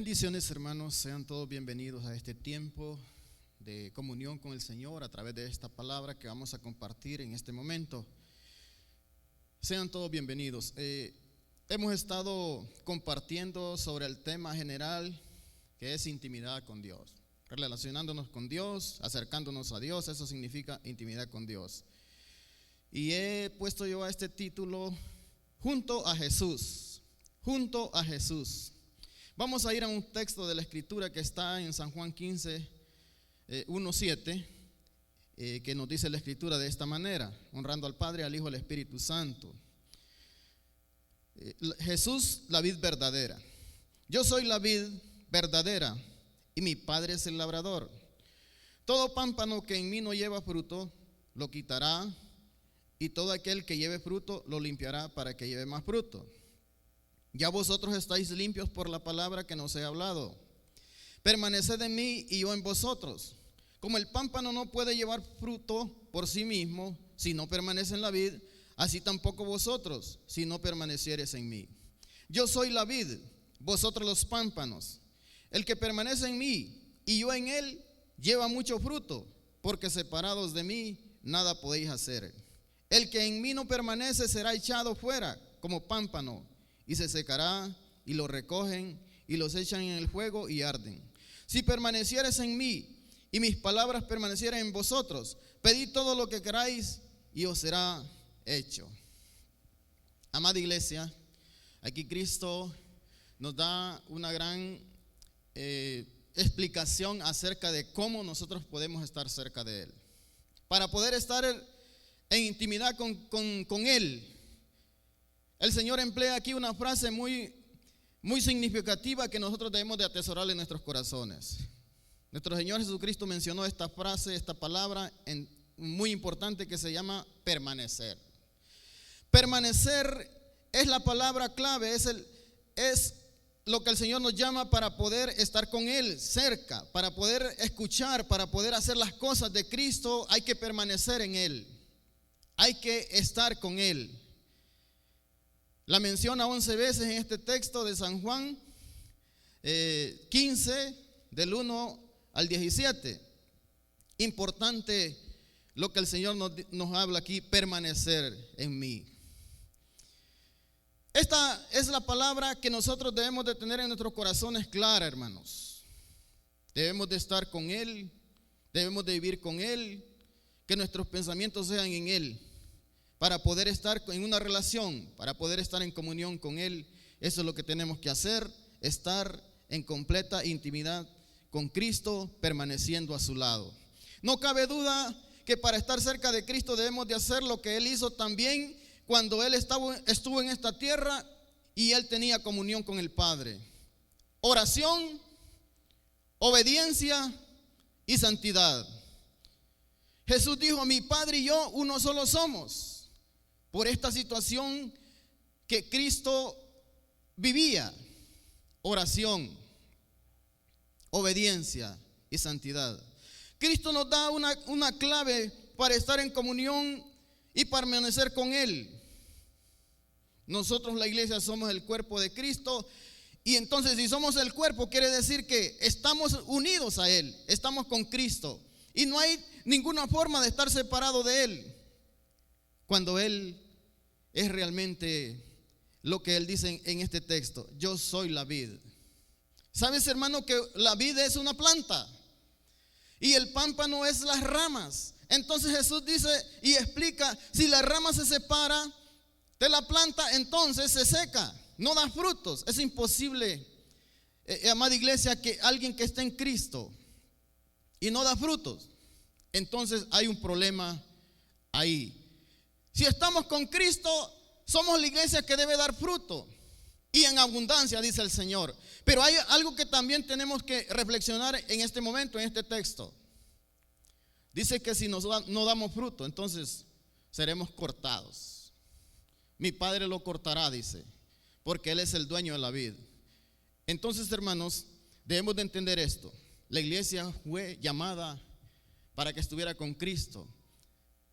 Bendiciones, hermanos, sean todos bienvenidos a este tiempo de comunión con el Señor a través de esta palabra que vamos a compartir en este momento. Sean todos bienvenidos. Hemos estado compartiendo sobre el tema general que es intimidad con Dios, relacionándonos con Dios, acercándonos a Dios. Eso significa intimidad con Dios. Y he puesto yo a este título, junto a Jesús, junto a Jesús. Vamos a ir a un texto de la Escritura que está en San Juan 15, 1:7, que nos dice la Escritura de esta manera: honrando al Padre, al Hijo y al Espíritu Santo. Jesús, la vid verdadera. Yo soy la vid verdadera y mi Padre es el labrador. Todo pámpano que en mí no lleva fruto, lo quitará, y todo aquel que lleve fruto, lo limpiará para que lleve más fruto. Ya vosotros estáis limpios por la palabra que nos he hablado. Permaneced en mí y yo en vosotros. Como el pámpano no puede llevar fruto por sí mismo si no permanece en la vid, así tampoco vosotros si no permaneciereis en mí. Yo soy la vid, vosotros los pámpanos. El que permanece en mí y yo en él lleva mucho fruto, porque separados de mí nada podéis hacer. El que en mí no permanece será echado fuera como pámpano, y se secará, y lo recogen y los echan en el fuego y arden. Si permanecieres en mí y mis palabras permanecieren en vosotros, pedid todo lo que queráis y os será hecho. Amada iglesia, aquí Cristo nos da una gran explicación acerca de cómo nosotros podemos estar cerca de Él. Para poder estar en intimidad con Él, el Señor emplea aquí una frase muy significativa que nosotros debemos de atesorar en nuestros corazones. Nuestro Señor Jesucristo mencionó esta frase, esta palabra muy importante que se llama permanecer. Permanecer es la palabra clave, es lo que el Señor nos llama para poder estar con Él cerca, para poder escuchar, para poder hacer las cosas de Cristo. Hay que permanecer en Él, hay que estar con Él. La menciona 11 veces en este texto de San Juan 15, del 1 al 17. Importante lo que el Señor nos habla aquí: permanecer en mí. Esta es la palabra que nosotros debemos de tener en nuestros corazones clara, hermanos. Debemos de estar con Él, debemos de vivir con Él, que nuestros pensamientos sean en Él, para poder estar en una relación, para poder estar en comunión con Él. Eso es lo que tenemos que hacer: estar en completa intimidad con Cristo, permaneciendo a su lado. No cabe duda que para estar cerca de Cristo debemos de hacer lo que Él hizo también cuando Él estuvo en esta tierra y Él tenía comunión con el Padre: oración, obediencia y santidad. Jesús dijo: mi Padre y yo uno solo somos. Por esta situación que Cristo vivía: oración, obediencia y santidad. Cristo nos da una clave para estar en comunión y permanecer con Él. Nosotros, la iglesia, somos el cuerpo de Cristo, y entonces, si somos el cuerpo, quiere decir que estamos unidos a Él, estamos con Cristo, y no hay ninguna forma de estar separado de Él, cuando Él es realmente lo que Él dice en este texto: yo soy la vid. ¿Sabes, hermano, que la vid es una planta y el pámpano es las ramas? Entonces Jesús dice y explica: si la rama se separa de la planta, entonces se seca, no da frutos. Es imposible, amada iglesia, que alguien que esté en Cristo y no da frutos. Entonces hay un problema ahí. Si estamos con Cristo, somos la iglesia que debe dar fruto, y en abundancia, dice el Señor. Pero hay algo que también tenemos que reflexionar en este momento, en este texto. Dice que si no damos fruto, entonces seremos cortados. Mi Padre lo cortará, dice, porque Él es el dueño de la vid. Entonces, hermanos, debemos de entender esto: la iglesia fue llamada para que estuviera con Cristo,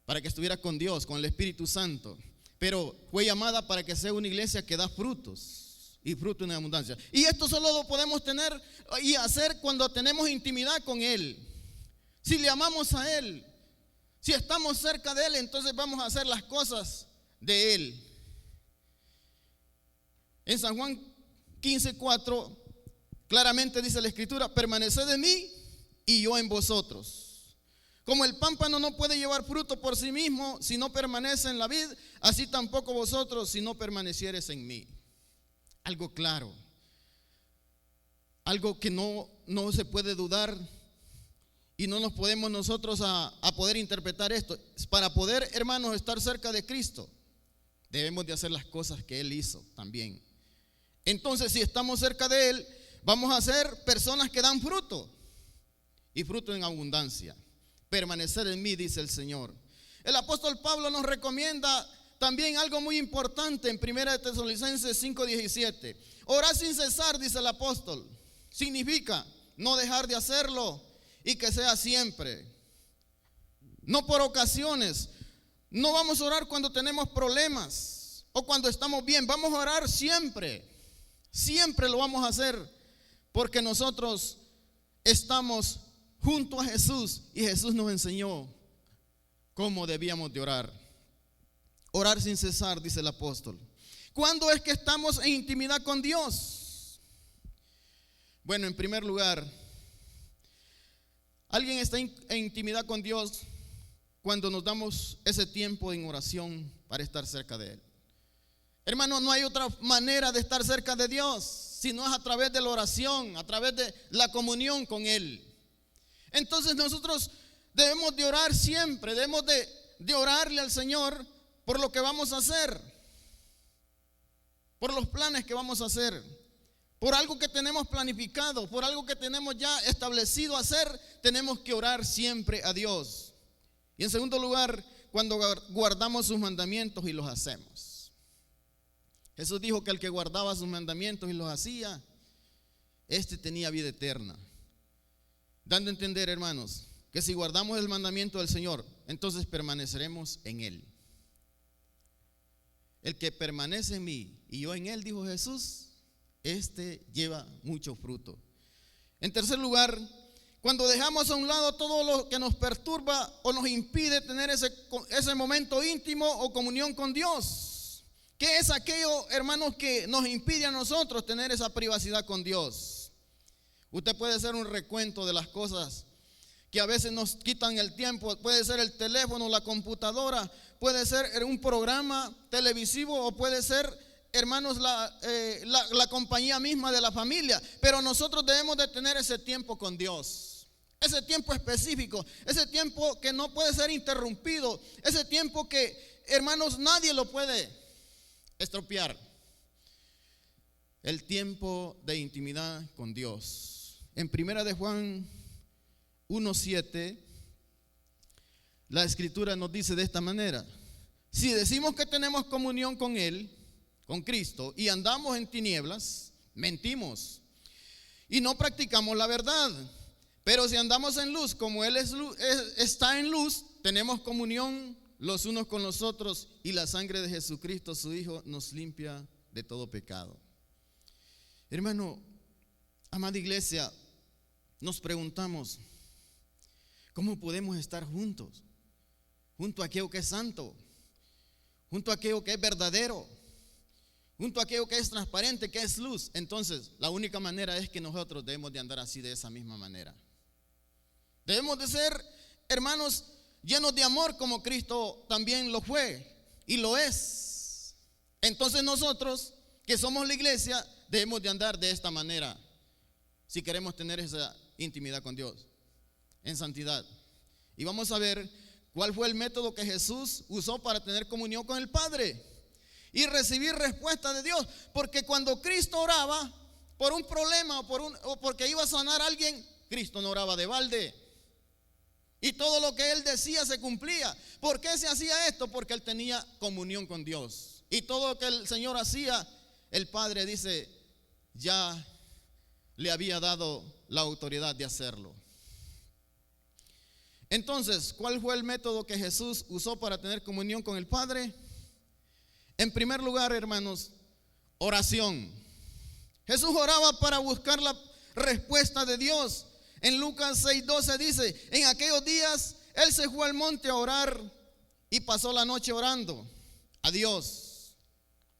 para que estuviera con Dios, con el Espíritu Santo, pero fue llamada para que sea una iglesia que da frutos. y fruto en abundancia. Y esto solo lo podemos tener y hacer cuando tenemos intimidad con Él. Si le amamos a Él, si estamos cerca de Él, entonces vamos a hacer las cosas de Él. En San Juan 15:4 claramente dice la Escritura: permaneced en mí y yo en vosotros. Como el pámpano no puede llevar fruto por sí mismo si no permanece en la vid, así tampoco vosotros si no permaneciereis en mí. Algo claro, algo que no se puede dudar, y no nos podemos nosotros a poder interpretar esto. Para poder, hermanos, estar cerca de Cristo, debemos de hacer las cosas que Él hizo también. Entonces, si estamos cerca de Él, vamos a ser personas que dan fruto, y fruto en abundancia. Permanecer en mí, dice el Señor. El apóstol Pablo nos recomienda también algo muy importante en 1 Tesalonicenses 5:17. Orad sin cesar, dice el apóstol. Significa no dejar de hacerlo y que sea siempre. No por ocasiones. No vamos a orar cuando tenemos problemas o cuando estamos bien. Vamos a orar siempre. Siempre lo vamos a hacer porque nosotros estamos junto a Jesús y Jesús nos enseñó cómo debíamos de orar. Orar sin cesar, dice el apóstol. ¿Cuándo es que estamos en intimidad con Dios? Bueno, en primer lugar, alguien está en intimidad con Dios cuando nos damos ese tiempo en oración para estar cerca de Él. Hermano, no hay otra manera de estar cerca de Dios si no es a través de la oración, a través de la comunión con Él. Entonces nosotros debemos de orar siempre, debemos de orarle al Señor por lo que vamos a hacer, por los planes que vamos a hacer, por algo que tenemos planificado, por algo que tenemos ya establecido hacer. Tenemos que orar siempre a Dios. Y en segundo lugar, cuando guardamos sus mandamientos y los hacemos. Jesús dijo que el que guardaba sus mandamientos y los hacía, este tenía vida eterna. Dando a entender, hermanos, que si guardamos el mandamiento del Señor, entonces permaneceremos en Él. El que permanece en mí y yo en Él, dijo Jesús, este lleva mucho fruto. En tercer lugar, cuando dejamos a un lado todo lo que nos perturba o nos impide tener ese momento íntimo o comunión con Dios. ¿Qué es aquello, hermanos, que nos impide a nosotros tener esa privacidad con Dios? Usted puede hacer un recuento de las cosas que a veces nos quitan el tiempo. Puede ser el teléfono, la computadora, puede ser un programa televisivo o puede ser, hermanos, la compañía misma de la familia. Pero nosotros debemos de tener ese tiempo con Dios, ese tiempo específico, ese tiempo que no puede ser interrumpido, ese tiempo que, hermanos, nadie lo puede estropear. El tiempo de intimidad con Dios. En 1 de Juan 1:7, la Escritura nos dice de esta manera: si decimos que tenemos comunión con Él, con Cristo, y andamos en tinieblas, mentimos y no practicamos la verdad. Pero si andamos en luz, como Él está en luz, tenemos comunión los unos con los otros, y la sangre de Jesucristo, su Hijo, nos limpia de todo pecado. Hermano, amada iglesia, nos preguntamos, ¿cómo podemos estar juntos? Junto a aquello que es santo, junto a aquello que es verdadero, junto a aquello que es transparente, que es luz. Entonces, la única manera es que nosotros debemos de andar así, de esa misma manera. Debemos de ser, hermanos, llenos de amor como Cristo también lo fue y lo es. Entonces nosotros, que somos la iglesia, debemos de andar de esta manera si queremos tener esa intimidad con Dios en santidad. Y vamos a ver cuál fue el método que Jesús usó para tener comunión con el Padre y recibir respuesta de Dios. Porque cuando Cristo oraba por un problema o porque iba a sanar a alguien, Cristo no oraba de balde. Y todo lo que Él decía se cumplía. ¿Por qué se hacía esto? Porque Él tenía comunión con Dios. Y todo lo que el Señor hacía, el Padre dice, ya le había dado la autoridad de hacerlo. Entonces, ¿cuál fue el método que Jesús usó para tener comunión con el Padre? En primer lugar, hermanos, oración. Jesús oraba para buscar la respuesta de Dios. En Lucas 6:12 dice: en aquellos días Él se fue al monte a orar y pasó la noche orando a Dios.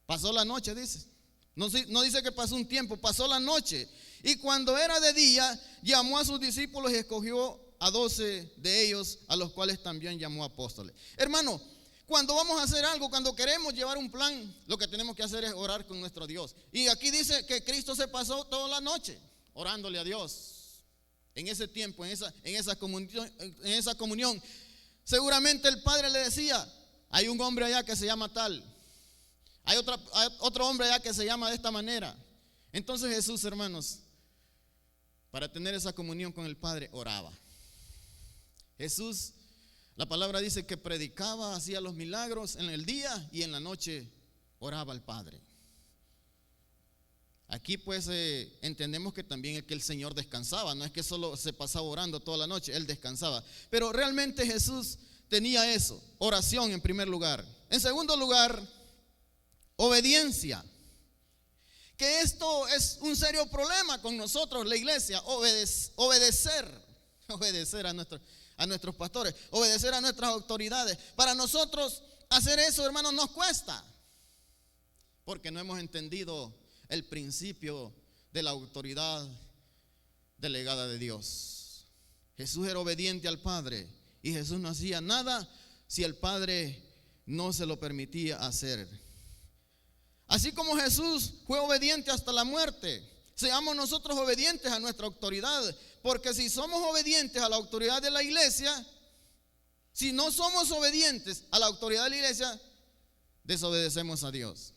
Pasó la noche, dice. No dice que pasó un tiempo, pasó la noche. Y cuando era de día, llamó a sus discípulos y escogió a 12 de ellos, a los cuales también llamó apóstoles. Hermano, cuando vamos a hacer algo, cuando queremos llevar un plan, lo que tenemos que hacer es orar con nuestro Dios. Y aquí dice que Cristo se pasó toda la noche orándole a Dios. En ese tiempo, en esa comunión, seguramente el Padre le decía: hay un hombre allá que se llama tal, hay otro hombre allá que se llama de esta manera. Entonces Jesús, hermanos, para tener esa comunión con el Padre, oraba. Jesús, la palabra dice que predicaba, hacía los milagros en el día y en la noche oraba al Padre. Aquí pues entendemos que también es que el Señor descansaba, no es que solo se pasaba orando toda la noche, Él descansaba. Pero realmente Jesús tenía eso, oración en primer lugar. En segundo lugar, obediencia. Que esto es un serio problema con nosotros, la iglesia. Obedecer a nuestros pastores, obedecer a nuestras autoridades. Para nosotros hacer eso, hermanos, nos cuesta, porque no hemos entendido el principio de la autoridad delegada de Dios. Jesús era obediente al Padre y Jesús no hacía nada si el Padre no se lo permitía hacer. Así como Jesús fue obediente hasta la muerte, seamos nosotros obedientes a nuestra autoridad, porque si somos obedientes a la autoridad de la iglesia, si no somos obedientes a la autoridad de la iglesia, desobedecemos a Dios.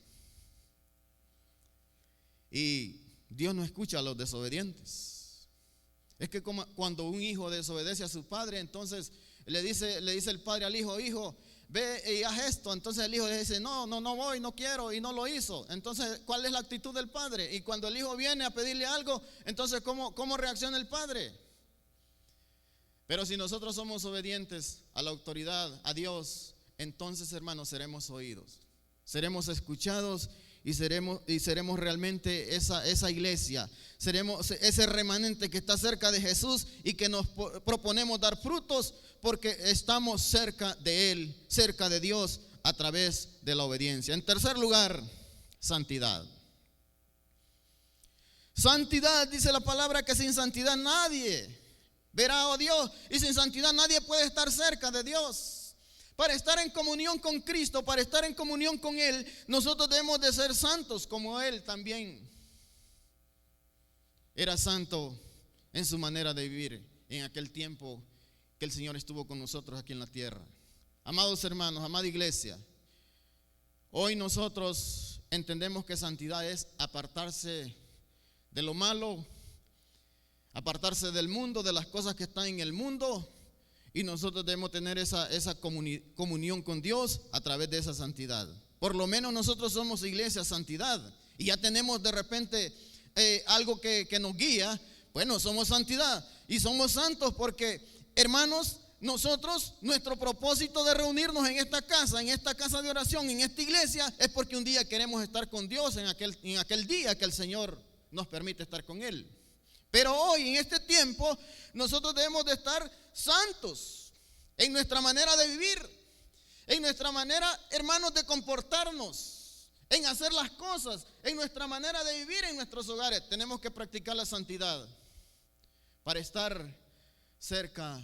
Y Dios no escucha a los desobedientes. Es que como cuando un hijo desobedece a su padre, entonces le dice el padre al hijo: hijo, ve y haz esto. Entonces el hijo le dice: no voy, no quiero, y no lo hizo. Entonces, ¿cuál es la actitud del padre? Y cuando el hijo viene a pedirle algo, entonces ¿cómo reacciona el padre? Pero si nosotros somos obedientes a la autoridad, a Dios, entonces, hermanos, seremos oídos, seremos escuchados y seremos realmente esa iglesia, seremos ese remanente que está cerca de Jesús y que nos proponemos dar frutos porque estamos cerca de Él, cerca de Dios, a través de la obediencia. En tercer lugar, santidad. Santidad, dice la palabra, que sin santidad nadie verá a Dios, y sin santidad nadie puede estar cerca de Dios. Para estar en comunión con Cristo, para estar en comunión con Él, nosotros debemos de ser santos como Él también era santo en su manera de vivir en aquel tiempo que el Señor estuvo con nosotros aquí en la tierra. Amados hermanos, amada iglesia, hoy nosotros entendemos que santidad es apartarse de lo malo, apartarse del mundo, de las cosas que están en el mundo. Y nosotros debemos tener esa comunión con Dios a través de esa santidad. Por lo menos nosotros somos iglesia santidad. Y ya tenemos de repente algo que nos guía. Bueno, somos santidad y somos santos porque, hermanos, nosotros, nuestro propósito de reunirnos en esta casa de oración, en esta iglesia, es porque un día queremos estar con Dios en aquel día que el Señor nos permite estar con Él. Pero hoy, en este tiempo, nosotros debemos de estar santos en nuestra manera de vivir, en nuestra manera, hermanos, de comportarnos, en hacer las cosas, en nuestra manera de vivir en nuestros hogares. Tenemos que practicar la santidad para estar cerca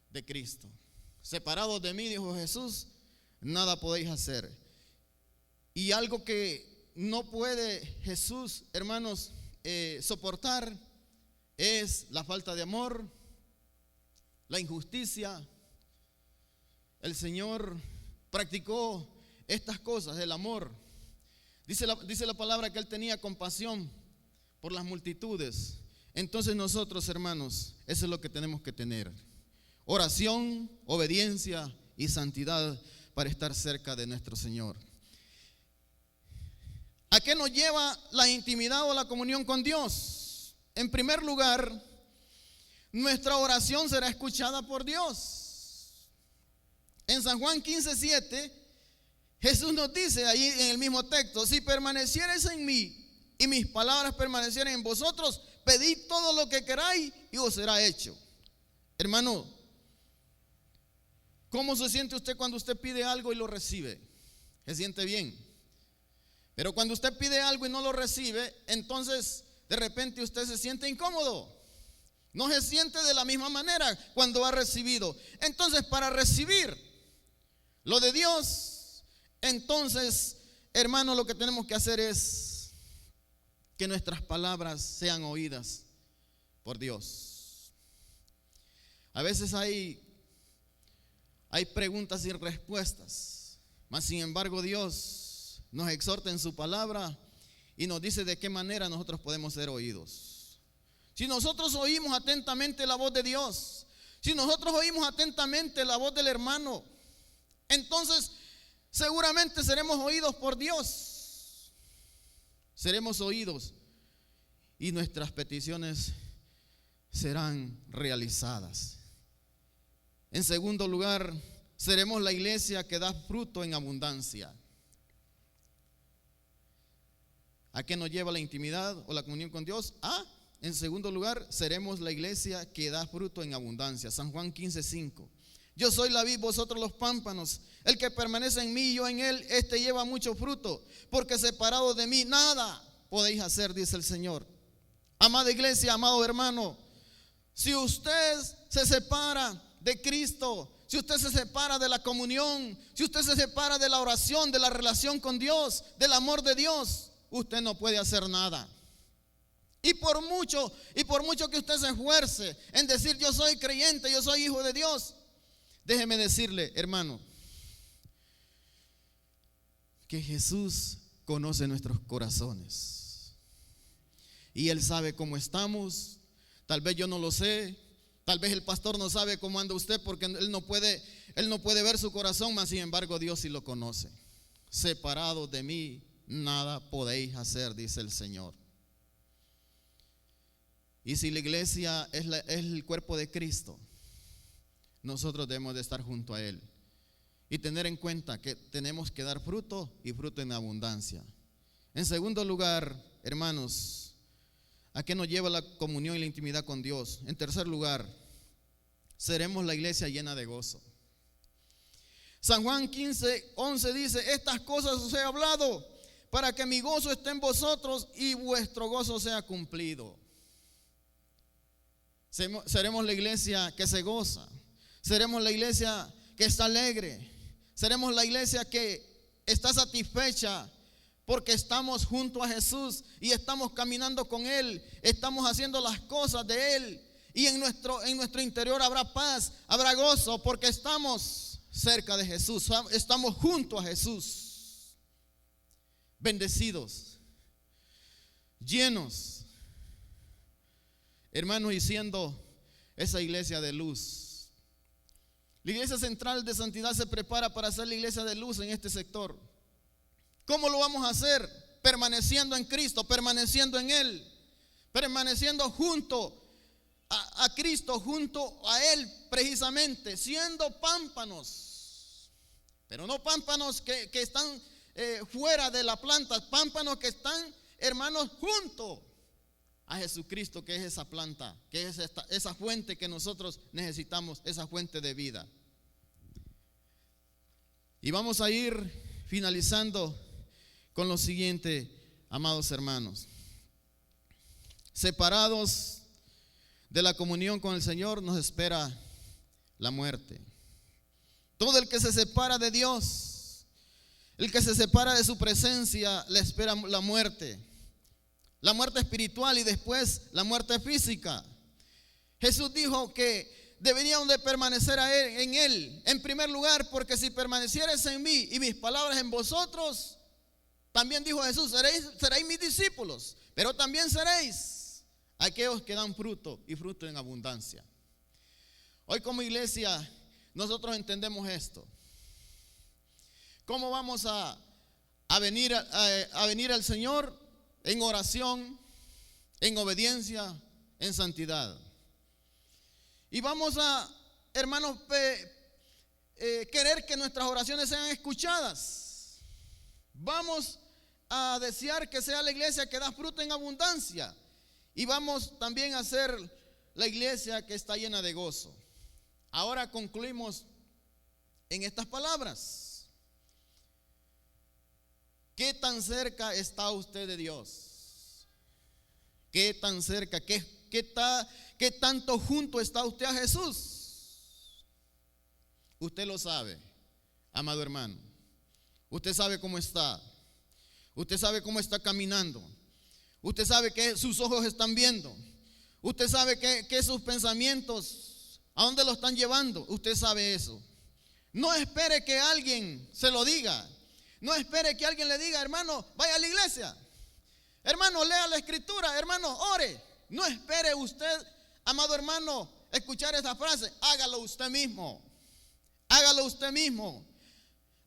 de Cristo. Separados de mí, dijo Jesús, nada podéis hacer. Y algo que no puede Jesús, hermanos, soportar es la falta de amor, la injusticia. El Señor practicó estas cosas, el amor. Dice la palabra que Él tenía compasión por las multitudes. Entonces nosotros, hermanos, eso es lo que tenemos que tener: oración, obediencia y santidad para estar cerca de nuestro Señor. ¿A qué nos lleva la intimidad o la comunión con Dios? En primer lugar, nuestra oración será escuchada por Dios. En San Juan 15:7, Jesús nos dice ahí en el mismo texto: si permaneciereis en mí y mis palabras permanecieren en vosotros, pedid todo lo que queráis y os será hecho. Hermano, ¿cómo se siente usted cuando usted pide algo y lo recibe? Se siente bien. Pero cuando usted pide algo y no lo recibe, entonces de repente usted se siente incómodo. No se siente de la misma manera cuando ha recibido. Entonces, para recibir lo de Dios, entonces, hermano, lo que tenemos que hacer es que nuestras palabras sean oídas por Dios. A veces hay preguntas sin respuestas, mas sin embargo Dios nos exhorta en su palabra y nos dice de qué manera nosotros podemos ser oídos. Si nosotros oímos atentamente la voz de Dios, si nosotros oímos atentamente la voz del hermano, entonces seguramente seremos oídos por Dios. Seremos oídos y nuestras peticiones serán realizadas. En segundo lugar, seremos la iglesia que da fruto en abundancia. ¿A qué nos lleva la intimidad o la comunión con Dios? En segundo lugar, seremos la iglesia que da fruto en abundancia. San Juan 15:5. Yo soy la vid, vosotros los pámpanos. El que permanece en mí y yo en él, este lleva mucho fruto, porque separado de mí nada podéis hacer, dice el Señor. Amada iglesia, amado hermano, si usted se separa de Cristo, si usted se separa de la comunión, si usted se separa de la oración, de la relación con Dios, del amor de Dios, usted no puede hacer nada. Y por mucho que usted se esfuerce en decir yo soy creyente, yo soy hijo de Dios, déjeme decirle, hermano, que Jesús conoce nuestros corazones y Él sabe cómo estamos. Tal vez yo no lo sé, tal vez el pastor no sabe cómo anda usted porque él no puede ver su corazón, mas sin embargo Dios sí lo conoce. Separados de mí nada podéis hacer, dice el Señor. Y si la iglesia es el cuerpo de Cristo, nosotros debemos de estar junto a Él y tener en cuenta que tenemos que dar fruto y fruto en abundancia. En segundo lugar, hermanos, ¿a qué nos lleva la comunión y la intimidad con Dios? En tercer lugar, seremos la iglesia llena de gozo. San Juan 15:11 dice: estas cosas os he hablado para que mi gozo esté en vosotros y vuestro gozo sea cumplido. Seremos la iglesia que se goza. Seremos la iglesia que está alegre. Seremos la iglesia que está satisfecha porque estamos junto a Jesús y estamos caminando con Él. Estamos haciendo las cosas de Él. Y en nuestro interior habrá paz, habrá gozo porque estamos cerca de Jesús. Estamos junto a Jesús. Bendecidos, llenos, hermanos, y siendo esa iglesia de luz. La iglesia central de santidad se prepara para ser la iglesia de luz en este sector. ¿Cómo lo vamos a hacer? Permaneciendo en Cristo, permaneciendo en Él, permaneciendo junto a Cristo, junto a Él precisamente, siendo pámpanos, pero no pámpanos que están fuera de la planta, pámpanos que están, hermanos, junto a Jesucristo, que es esa planta, que es esa fuente que nosotros necesitamos, esa fuente de vida. Y vamos a ir finalizando con lo siguiente, amados hermanos. Separados de la comunión con el Señor nos espera la muerte. Todo el que se separa de Dios, el que se separa de su presencia, le espera la muerte. La muerte espiritual y después la muerte física. Jesús dijo que deberíamos de permanecer en Él. En primer lugar, porque si permanecieres en mí y mis palabras en vosotros, también dijo Jesús, seréis mis discípulos, pero también seréis aquellos que dan fruto y fruto en abundancia. Hoy como iglesia nosotros entendemos esto. ¿Cómo vamos a venir al Señor? En oración, en obediencia, en santidad. Y vamos a, hermanos, querer que nuestras oraciones sean escuchadas. Vamos a desear que sea la iglesia que da fruto en abundancia. Y vamos también a ser la iglesia que está llena de gozo. Ahora concluimos en estas palabras. ¿Qué tan cerca está usted de Dios? ¿Qué tan cerca? ¿Qué tanto junto está usted a Jesús? Usted lo sabe, amado hermano. Usted sabe cómo está. Usted sabe cómo está caminando. Usted sabe que sus ojos están viendo. Usted sabe que sus pensamientos, ¿a dónde lo están llevando? Usted sabe eso. No espere que alguien se lo diga. No espere que alguien le diga, hermano, vaya a la iglesia. Hermano, lea la escritura. Hermano, ore. No espere usted, amado hermano, escuchar esa frase. Hágalo usted mismo. Hágalo usted mismo.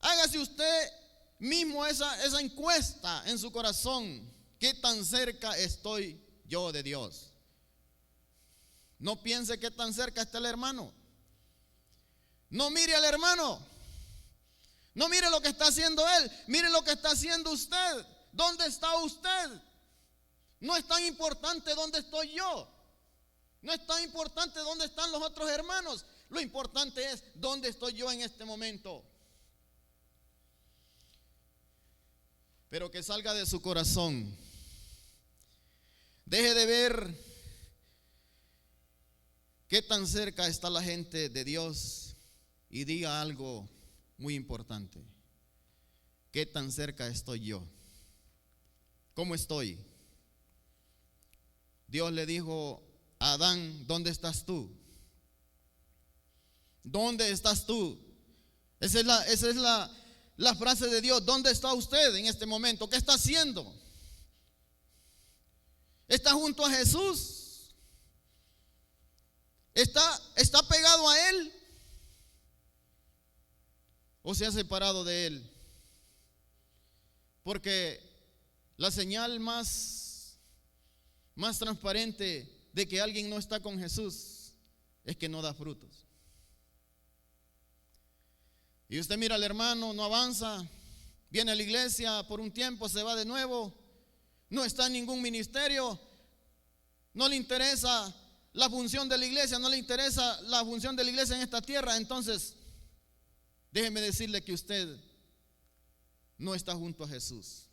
Hágase usted mismo esa encuesta en su corazón. ¿Qué tan cerca estoy yo de Dios? No piense qué tan cerca está el hermano. No mire al hermano. No mire lo que está haciendo él. Mire lo que está haciendo usted. ¿Dónde está usted? No es tan importante dónde estoy yo. No es tan importante dónde están los otros hermanos. Lo importante es dónde estoy yo en este momento. Pero que salga de su corazón. Deje de ver qué tan cerca está la gente de Dios y diga algo muy importante. ¿Qué tan cerca estoy yo? ¿Cómo estoy? Dios le dijo a Adán, ¿dónde estás tú? ¿Dónde estás tú? Esa es la frase de Dios. ¿Dónde está usted en este momento? ¿Qué está haciendo? ¿Está junto a Jesús? ¿Está pegado a Él? ¿O se ha separado de Él? Porque la señal más transparente de que alguien no está con Jesús es que no da frutos. Y usted mira al hermano, no avanza, viene a la iglesia por un tiempo, se va de nuevo, no está en ningún ministerio, no le interesa la función de la iglesia, no le interesa la función de la iglesia en esta tierra. Entonces, déjeme decirle que usted no está junto a Jesús.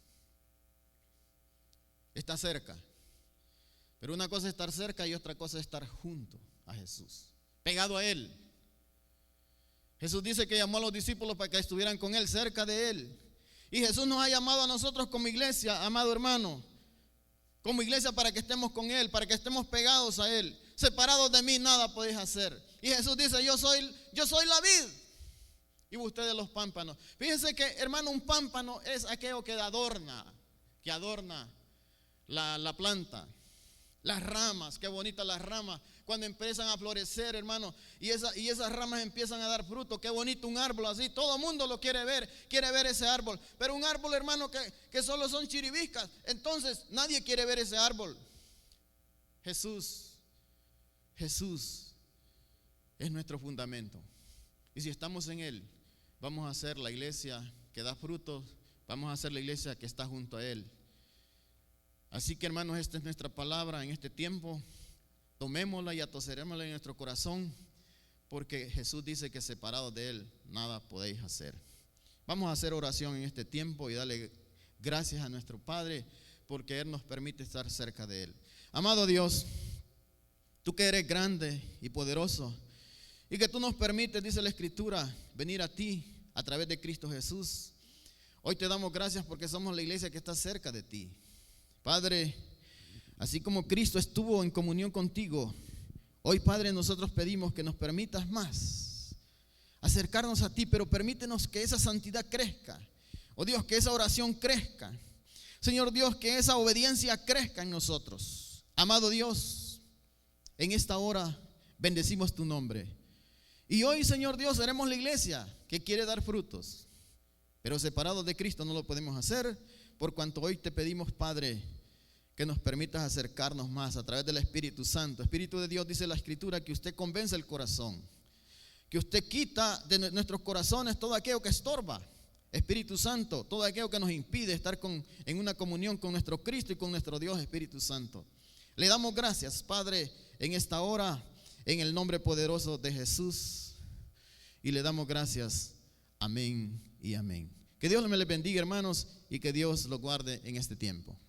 Está cerca. Pero una cosa es estar cerca y otra cosa es estar junto a Jesús, pegado a Él. Jesús dice que llamó a los discípulos para que estuvieran con Él, cerca de Él. Y Jesús nos ha llamado a nosotros como iglesia, amado hermano, como iglesia para que estemos con Él, para que estemos pegados a Él. Separados de mí nada podéis hacer. Y Jesús dice, yo soy la vid y ustedes los pámpanos. Fíjense que, hermano, un pámpano es aquello que adorna la planta. Las ramas, qué bonitas las ramas cuando empiezan a florecer, hermano, y esas ramas empiezan a dar fruto. Qué bonito un árbol así, todo el mundo lo quiere ver ese árbol. Pero un árbol, hermano, que solo son chiribiscas, entonces nadie quiere ver ese árbol. Jesús es nuestro fundamento. Y si estamos en Él, vamos a ser la iglesia que da frutos, vamos a ser la iglesia que está junto a Él. Así que, hermanos, esta es nuestra palabra en este tiempo. Tomémosla y atoserémosla en nuestro corazón, porque Jesús dice que separados de Él nada podéis hacer. Vamos a hacer oración en este tiempo y darle gracias a nuestro Padre, porque Él nos permite estar cerca de Él. Amado Dios, tú que eres grande y poderoso, y que tú nos permites, dice la Escritura, venir a ti a través de Cristo Jesús. Hoy te damos gracias porque somos la iglesia que está cerca de ti. Padre, así como Cristo estuvo en comunión contigo, hoy, Padre, nosotros pedimos que nos permitas más acercarnos a ti, pero permítenos que esa santidad crezca. Oh Dios, que esa oración crezca. Señor Dios, que esa obediencia crezca en nosotros. Amado Dios, en esta hora bendecimos tu nombre. Y hoy, Señor Dios, seremos la iglesia que quiere dar frutos, pero separados de Cristo no lo podemos hacer, por cuanto hoy te pedimos, Padre, que nos permitas acercarnos más a través del Espíritu Santo. Espíritu de Dios, dice la Escritura, que usted convence el corazón, que usted quita de nuestros corazones todo aquello que estorba Espíritu Santo, todo aquello que nos impide estar en una comunión con nuestro Cristo y con nuestro Dios Espíritu Santo. Le damos gracias, Padre, en esta hora, en el nombre poderoso de Jesús. Y le damos gracias. Amén y amén. Que Dios me les bendiga, hermanos, y que Dios los guarde en este tiempo.